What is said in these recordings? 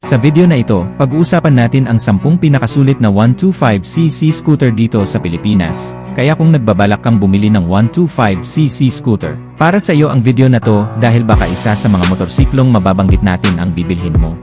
Sa video na ito, pag-uusapan natin ang 10 pinakasulit na 125cc scooter dito sa Pilipinas. Kaya kung nagbabalak kang bumili ng 125cc scooter, para sa iyo ang video na to dahil baka isa sa mga motorsiklong mababanggit natin ang bibilhin mo.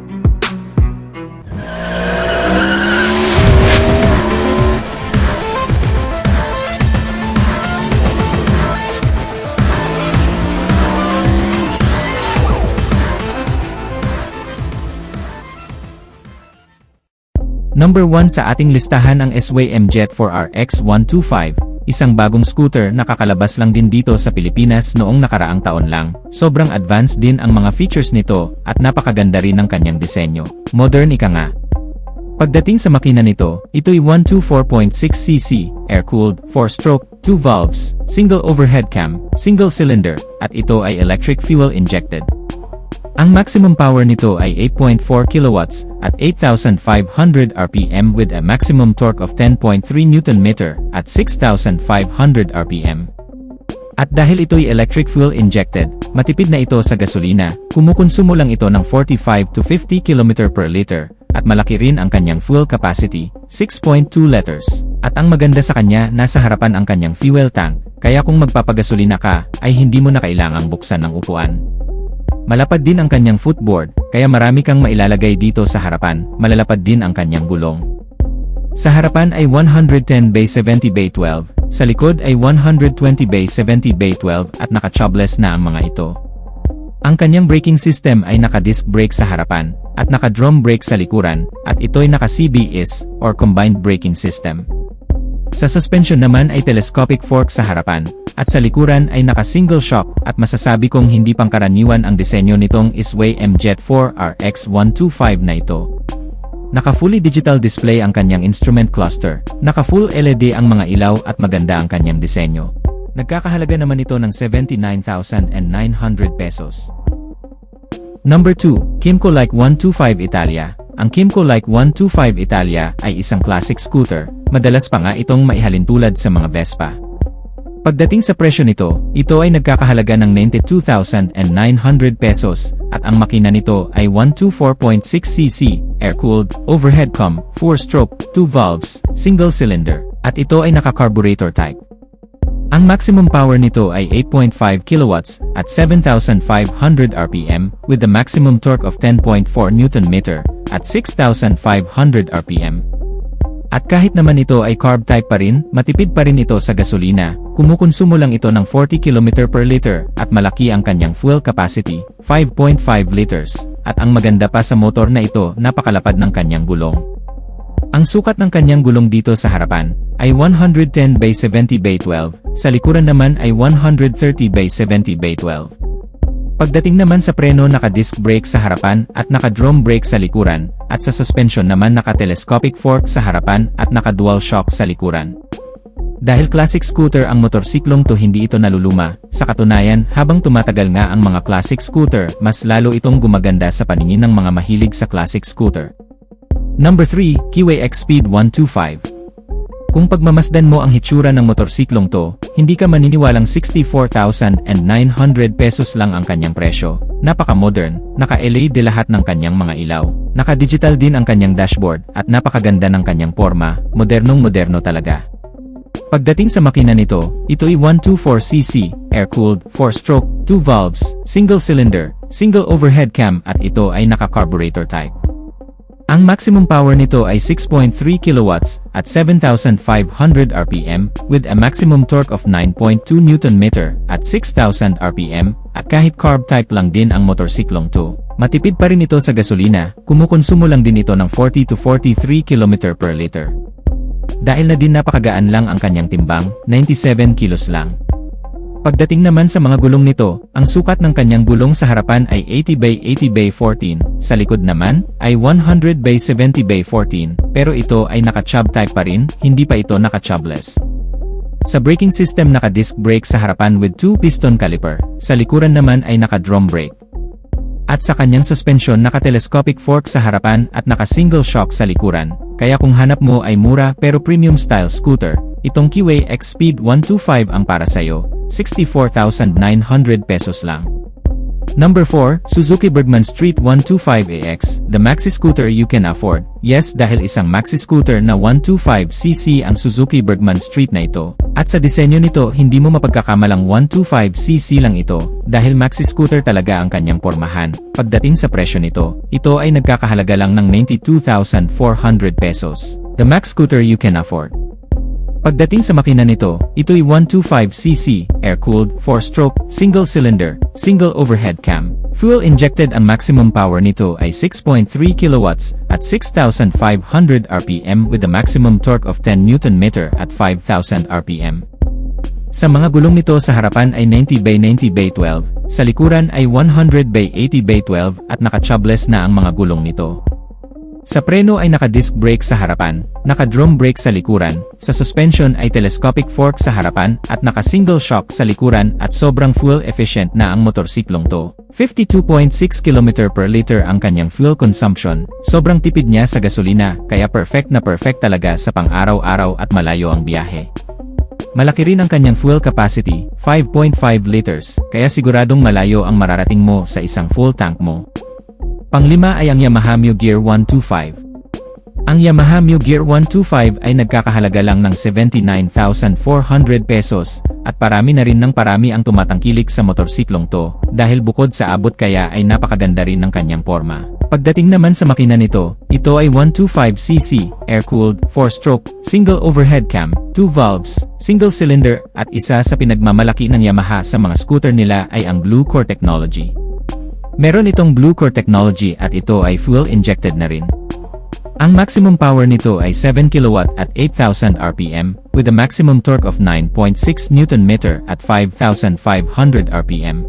Number 1 sa ating listahan ang SYM Jet 4 RX 125, isang bagong scooter na kakalabas lang din dito sa Pilipinas noong nakaraang taon lang. Sobrang advanced din ang mga features nito at napakaganda rin ng kanyang disenyo. Modern ika nga. Pagdating sa makina nito, ito'y 124.6cc, air-cooled, 4-stroke, 2 valves, single overhead cam, single cylinder, at ito ay electric fuel injected. Ang maximum power nito ay 8.4 kilowatts at 8,500 RPM with a maximum torque of 10.3 Nm at 6,500 RPM. At dahil ito'y electric fuel injected, matipid na ito sa gasolina, kumukonsumo lang ito ng 45 to 50 km per liter, at malaki rin ang kanyang fuel capacity, 6.2 liters. At ang maganda sa kanya, nasa harapan ang kanyang fuel tank, kaya kung magpapagasolina ka, ay hindi mo na kailangang buksan ng upuan. Malapad din ang kanyang footboard, kaya marami kang mailalagay dito sa harapan, malalapad din ang kanyang gulong. Sa harapan ay 110/70/12, sa likod ay 120/70/12 at naka-tubeless na ang mga ito. Ang kanyang braking system ay naka-disc brake sa harapan, at naka-drum brake sa likuran, at ito'y naka-CBS, or combined braking system. Sa suspension naman ay telescopic fork sa harapan, at sa likuran ay naka-single shock, at masasabi kong hindi pangkaraniwan ang disenyo nitong SYM Jet 4 RX 125 na ito. Naka-fully digital display ang kanyang instrument cluster, naka-full LED ang mga ilaw at maganda ang kanyang disenyo. Nagkakahalaga naman ito ng 79,900 pesos. Number 2, Kymco Like 125 Italia. Ang Kymco Like 125 Italia ay isang classic scooter, madalas pa nga itong maihalintulad sa mga Vespa. Pagdating sa presyo nito, ito ay nagkakahalaga ng 92,900 pesos, at ang makina nito ay 124.6cc, air-cooled, overhead cam, 4-stroke, 2 valves, single cylinder, at ito ay naka-carburetor type. Ang maximum power nito ay 8.5 kilowatts at 7,500 RPM with a maximum torque of 10.4 Nm at 6,500 RPM. At kahit naman ito ay carb type pa rin, matipid pa rin ito sa gasolina, kumukonsumo lang ito ng 40 km per liter at malaki ang kanyang fuel capacity, 5.5 liters, at ang maganda pa sa motor na ito, napakalapad ng kanyang gulong. Ang sukat ng kanyang gulong dito sa harapan ay 110/70/12, sa likuran naman ay 130/70/12. Pagdating naman sa preno, naka-disc brake sa harapan at naka-drum brake sa likuran, at sa suspension naman naka-telescopic fork sa harapan at naka-dual shock sa likuran. Dahil classic scooter ang motorsiklong to, hindi ito naluluma. Sa katunayan, habang tumatagal nga ang mga classic scooter, mas lalo itong gumaganda sa paningin ng mga mahilig sa classic scooter. Number 3, Kiwi X-Speed 125. Kung pagmamasdan mo ang hitsura ng motorsiklong to, hindi ka maniniwalang 64,900 pesos lang ang kanyang presyo. Napaka-modern, naka-LED lahat ng kanyang mga ilaw, naka-digital din ang kanyang dashboard, at napakaganda ng kanyang forma, modernong-moderno talaga. Pagdating sa makina nito, ito'y 124cc, air-cooled, 4-stroke, 2 valves, single cylinder, single overhead cam, at ito ay naka-carburetor type. Ang maximum power nito ay 6.3 kilowatts at 7,500 RPM with a maximum torque of 9.2 Nm at 6,000 RPM, at kahit carb type lang din ang motorsiklong to, matipid pa rin ito sa gasolina, kumukonsumo lang din ito ng 40 to 43 km per liter. Dahil na din napakagaan lang ang kanyang timbang, 97 kilos lang. Pagdating naman sa mga gulong nito, ang sukat ng kanyang gulong sa harapan ay 80/80/14, sa likod naman ay 100/70/14, pero ito ay naka-tub type pa rin, hindi pa ito naka-tubeless. Sa braking system, naka-disc brake sa harapan with 2-piston caliper, sa likuran naman ay naka-drum brake. At sa kanyang suspension, naka-telescopic fork sa harapan at naka-single shock sa likuran, kaya kung hanap mo ay mura pero premium style scooter, itong Kiwi X-Speed 125 ang para sa'yo, 64,900 pesos lang. Number 4, Suzuki Bergman Street 125AX, the maxi scooter you can afford. Yes, dahil isang maxi scooter na 125cc ang Suzuki Bergman Street na ito. At sa disenyo nito, hindi mo mapagkakamalang 125cc lang ito, dahil maxi scooter talaga ang kanyang pormahan. Pagdating sa presyo nito, ito ay nagkakahalaga lang ng 92,400 pesos. The max scooter you can afford. Pagdating sa makina nito, ito'y 125cc, air-cooled, 4-stroke, single-cylinder, single overhead cam. Fuel-injected ang maximum power nito ay 6.3 kilowatts at 6,500 RPM with a maximum torque of 10 Nm at 5,000 RPM. Sa mga gulong nito sa harapan ay 90x90x12, sa likuran ay 100x80x12 at naka-tubeless na ang mga gulong nito. Sa preno ay naka-disc brake sa harapan, naka-drum brake sa likuran, sa suspension ay telescopic fork sa harapan at naka-single shock sa likuran at sobrang fuel efficient na ang motorsiklong to. 52.6 km per liter ang kanyang fuel consumption, sobrang tipid niya sa gasolina kaya perfect na perfect talaga sa pang-araw-araw at malayo ang biyahe. Malaki rin ang kanyang fuel capacity, 5.5 liters, kaya siguradong malayo ang mararating mo sa isang full tank mo. Panglima ay ang Yamaha Mio Gear 125. Ang Yamaha Mio Gear 125 ay nagkakahalaga lang ng 79,400 pesos at parami na rin ng parami ang tumatangkilik sa motorsiklong to dahil bukod sa abot kaya ay napakaganda rin ng kanyang porma. Pagdating naman sa makina nito, ito ay 125cc, air-cooled, 4-stroke, single overhead cam, 2 valves, single cylinder at isa sa pinagmamalaki ng Yamaha sa mga scooter nila ay ang Blue Core technology. Meron itong Blue Core technology at ito ay fuel-injected na rin. Ang maximum power nito ay 7 kW at 8,000 RPM with a maximum torque of 9.6 Nm at 5,500 RPM.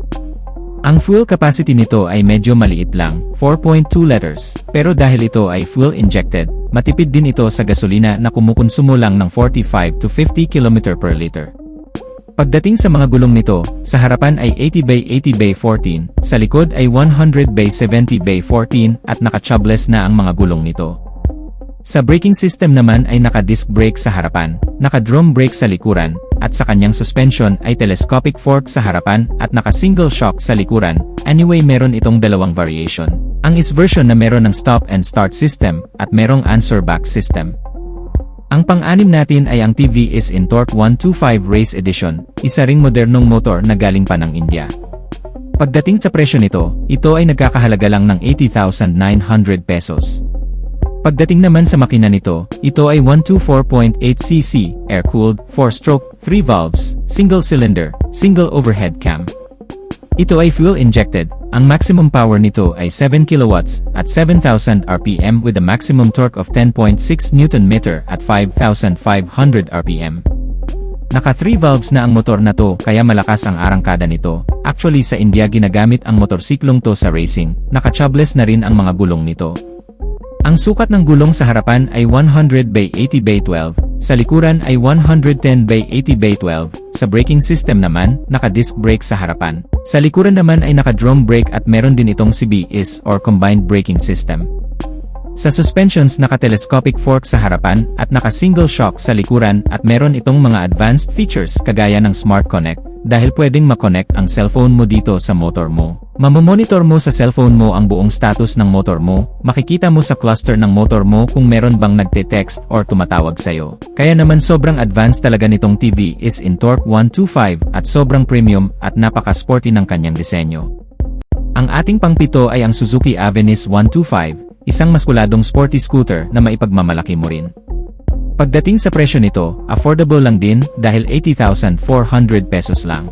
Ang fuel capacity nito ay medyo maliit lang, 4.2 liters, pero dahil ito ay fuel-injected, matipid din ito sa gasolina na kumukonsumo lang ng 45 to 50 km per liter. Pagdating sa mga gulong nito, sa harapan ay 80x80x14, sa likod ay 100x70x14 at naka-tubeless na ang mga gulong nito. Sa braking system naman ay naka-disc brake sa harapan, naka-drum brake sa likuran, at sa kanyang suspension ay telescopic fork sa harapan at naka-single shock sa likuran. Anyway, meron itong dalawang variation. Ang is version na meron ng stop and start system at merong answer back system. Ang pang-anim natin ay ang TVS Torque 125 Race Edition, isa ring modernong motor na galing pa ng India. Pagdating sa presyo nito, ito ay nagkakahalaga lang ng 80,900 pesos. Pagdating naman sa makina nito, ito ay 124.8cc, air-cooled, 4-stroke, 3 valves, single cylinder, single overhead cam. Ito ay fuel-injected, ang maximum power nito ay 7 kW at 7,000 RPM with a maximum torque of 10.6 Nm at 5,500 RPM. Naka 3 valves na ang motor na to kaya malakas ang arangkada nito. Actually sa India ginagamit ang motorsiklong to sa racing, naka-tubeless na rin ang mga gulong nito. Ang sukat ng gulong sa harapan ay 100x80x12, sa likuran ay 110x80x12, sa braking system naman, naka-disc brake sa harapan. Sa likuran naman ay naka-drum brake at meron din itong CBS or combined braking system. Sa suspensions naka-telescopic fork sa harapan at naka-single shock sa likuran at meron itong mga advanced features kagaya ng Smart Connect dahil pwedeng makonect ang cellphone mo dito sa motor mo. Mamomonitor mo sa cellphone mo ang buong status ng motor mo, makikita mo sa cluster ng motor mo kung meron bang nagte-text or tumatawag sa'yo. Kaya naman sobrang advanced talaga nitong TVS Torque 125 at sobrang premium at napaka-sporty ng kanyang disenyo. Ang ating pangpito ay ang Suzuki Avenis 125, isang maskuladong sporty scooter na maipagmamalaki mo rin. Pagdating sa presyo nito, affordable lang din dahil 80,400 pesos lang.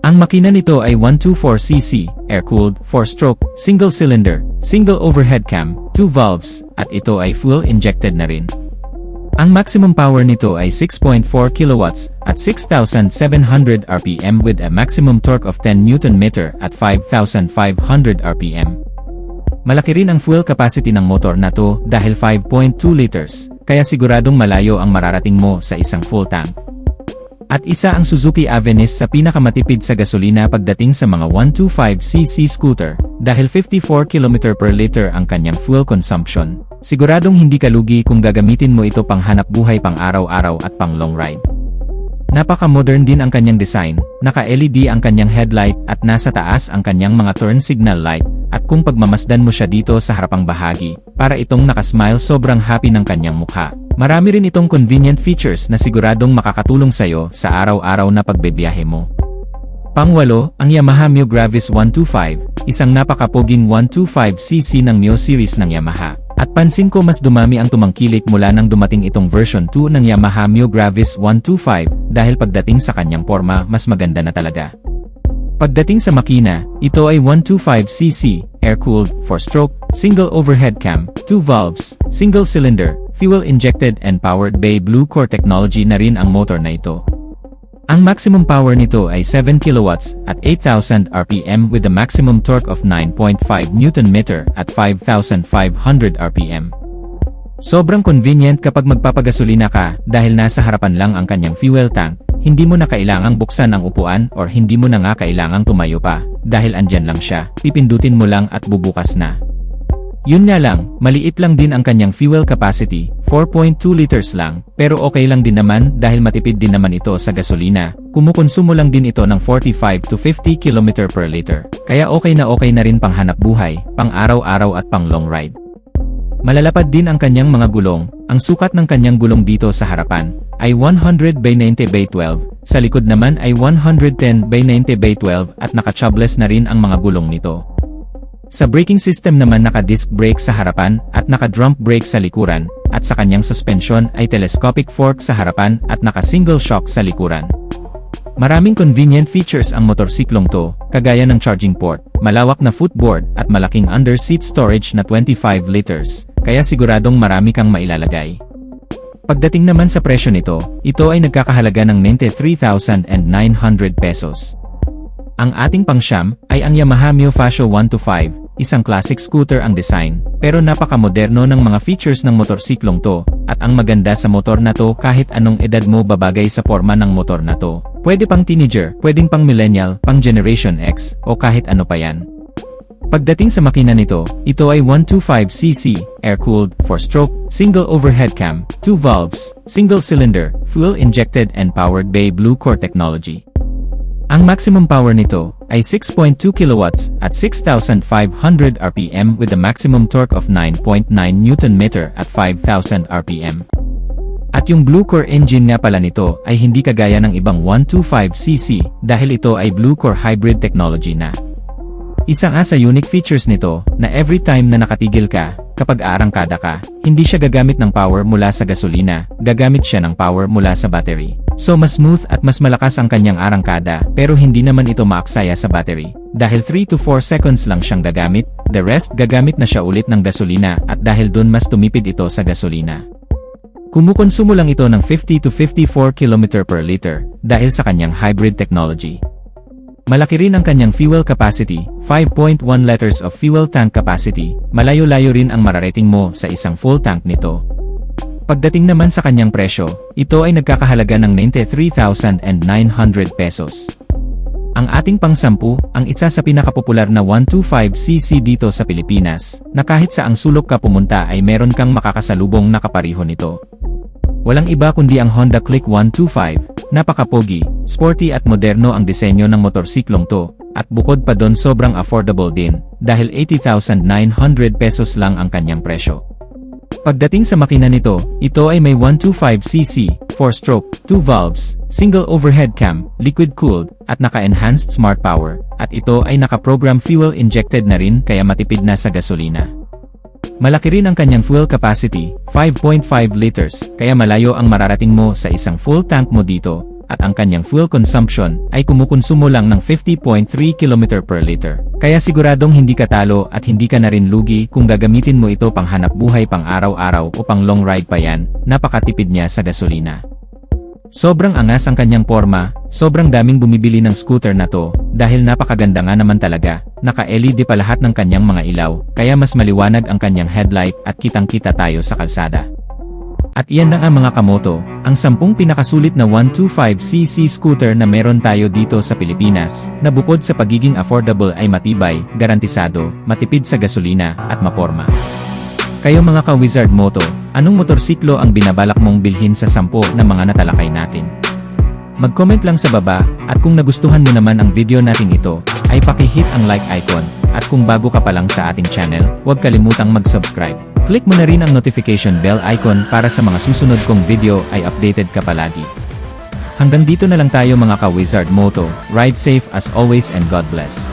Ang makina nito ay 124cc, air-cooled, 4-stroke, single cylinder, single overhead cam, 2 valves, at ito ay fuel-injected na rin. Ang maximum power nito ay 6.4 kilowatts at 6,700 RPM with a maximum torque of 10 Nm at 5,500 RPM. Malaki rin ang fuel capacity ng motor na to dahil 5.2 liters, kaya siguradong malayo ang mararating mo sa isang full tank. At isa ang Suzuki Avenis sa pinakamatipid sa gasolina pagdating sa mga 125cc scooter, dahil 54 km per liter ang kanyang fuel consumption. Siguradong hindi ka lugi kung gagamitin mo ito pang hanap buhay pang araw-araw at pang long ride. Napaka-modern din ang kanyang design, naka-LED ang kanyang headlight at nasa taas ang kanyang mga turn signal light, at kung pagmamasdan mo siya dito sa harapang bahagi, para itong nakasmile sobrang happy ng kanyang mukha. Marami rin itong convenient features na siguradong makakatulong sa'yo sa araw-araw na pagbebiyahe mo. Pangwalo, ang Yamaha Mio Gravis 125, isang napakapoging 125cc ng Mio series ng Yamaha. At pansin ko mas dumami ang tumangkilik mula nang dumating itong version 2 ng Yamaha Mio Gravis 125 dahil pagdating sa kanyang forma mas maganda na talaga. Pagdating sa makina, ito ay 125cc, air-cooled, 4-stroke, single overhead cam, 2 valves, single cylinder, fuel-injected and powered by Blue Core technology na rin ang motor na ito. Ang maximum power nito ay 7 kilowatts at 8,000 RPM with a maximum torque of 9.5 Nm at 5,500 RPM. Sobrang convenient kapag magpapagasolina ka dahil nasa harapan lang ang kanyang fuel tank, hindi mo na kailangang buksan ang upuan or hindi mo na nga kailangang tumayo pa dahil andyan lang siya, pipindutin mo lang at bubukas na. Yun nga lang, maliit lang din ang kanyang fuel capacity, 4.2 liters lang, pero okay lang din naman dahil matipid din naman ito sa gasolina, kumukonsumo lang din ito ng 45 to 50 km per liter, kaya okay na rin pang hanap buhay, pang araw-araw at pang long ride. Malalapad din ang kanyang mga gulong, ang sukat ng kanyang gulong dito sa harapan ay 100 by 90 by 12, sa likod naman ay 110 by 90 by 12 at naka-tubeless na rin ang mga gulong nito. Sa braking system naman naka-disc brake sa harapan at naka-drum brake sa likuran, at sa kanyang suspension ay telescopic fork sa harapan at naka-single shock sa likuran. Maraming convenient features ang motorsiklong to, kagaya ng charging port, malawak na footboard at malaking under-seat storage na 25 liters, kaya siguradong marami kang mailalagay. Pagdating naman sa presyo nito, ito ay nagkakahalaga ng 93,900 pesos. Ang ating pangsyam ay ang Yamaha Mio Fascio 125, isang classic scooter ang design, pero napaka-moderno ng mga features ng motorsiklong to, at ang maganda sa motor na to kahit anong edad mo babagay sa forma ng motor na to. Pwede pang teenager, pwedeng pang millennial, pang Generation X, o kahit ano pa yan. Pagdating sa makina nito, ito ay 125cc, air-cooled, 4-stroke, single overhead cam, 2 valves, single cylinder, fuel-injected and powered by Blue Core technology. Ang maximum power nito ay 6.2 kilowatts at 6,500 RPM with a maximum torque of 9.9 Nm at 5,000 RPM. At yung Blue Core engine nga pala nito ay hindi kagaya ng ibang 125cc dahil ito ay Blue Core hybrid technology na. Isa nga sa unique features nito na every time na nakatigil ka, kapag aarangkada ka, hindi siya gagamit ng power mula sa gasolina, gagamit siya ng power mula sa battery. So mas smooth at mas malakas ang kanyang arangkada pero hindi naman ito maaksaya sa battery. Dahil 3 to 4 seconds lang siyang gagamit, the rest gagamit na siya ulit ng gasolina at dahil dun mas tumipid ito sa gasolina. Kumukonsumo lang ito ng 50 to 54 km per liter dahil sa kanyang hybrid technology. Malaki rin ang kanyang fuel capacity, 5.1 liters of fuel tank capacity, malayo-layo rin ang mararating mo sa isang full tank nito. Pagdating naman sa kanyang presyo, ito ay nagkakahalaga ng 93,900 pesos. Ang ating pang-10, ang isa sa pinakapopular na 125cc dito sa Pilipinas, na kahit saang sulok ka pumunta ay meron kang makakasalubong na kapariho nito. Walang iba kundi ang Honda Click 125, napakapogi, sporty at moderno ang disenyo ng motorsiklong to, at bukod pa doon sobrang affordable din, dahil 80,900 pesos lang ang kanyang presyo. Pagdating sa makina nito, ito ay may 125cc, 4-stroke, 2 valves, single overhead cam, liquid-cooled, at naka-enhanced smart power, at ito ay naka-program fuel-injected na rin kaya matipid na sa gasolina. Malaki rin ang kanyang fuel capacity, 5.5 liters, kaya malayo ang mararating mo sa isang full tank mo dito, at ang kanyang fuel consumption ay kumukonsumo lang ng 50.3 km per liter. Kaya siguradong hindi ka talo at hindi ka na rin lugi kung gagamitin mo ito pang hanap buhay pang araw-araw o pang long ride pa yan, napakatipid niya sa gasolina. Sobrang angas ang kanyang forma, sobrang daming bumibili ng scooter na to, dahil napakaganda nga naman talaga, naka-LED pa lahat ng kanyang mga ilaw, kaya mas maliwanag ang kanyang headlight at kitang-kita tayo sa kalsada. At iyan na nga mga kamoto, ang 10 pinakasulit na 125cc scooter na meron tayo dito sa Pilipinas, na bukod sa pagiging affordable ay matibay, garantisado, matipid sa gasolina, at maporma. Kayo mga ka-Wizard Moto, anong motorsiklo ang binabalak mong bilhin sa 10 na mga natalakay natin? Mag-comment lang sa baba, at kung nagustuhan mo naman ang video natin ito, ay paki-hit ang like icon, at kung bago ka pa lang sa ating channel, huwag kalimutang mag-subscribe. Click mo na rin ang notification bell icon para sa mga susunod kong video ay updated ka palagi. Hanggang dito na lang tayo mga ka-Wizard Moto, ride safe as always and God bless.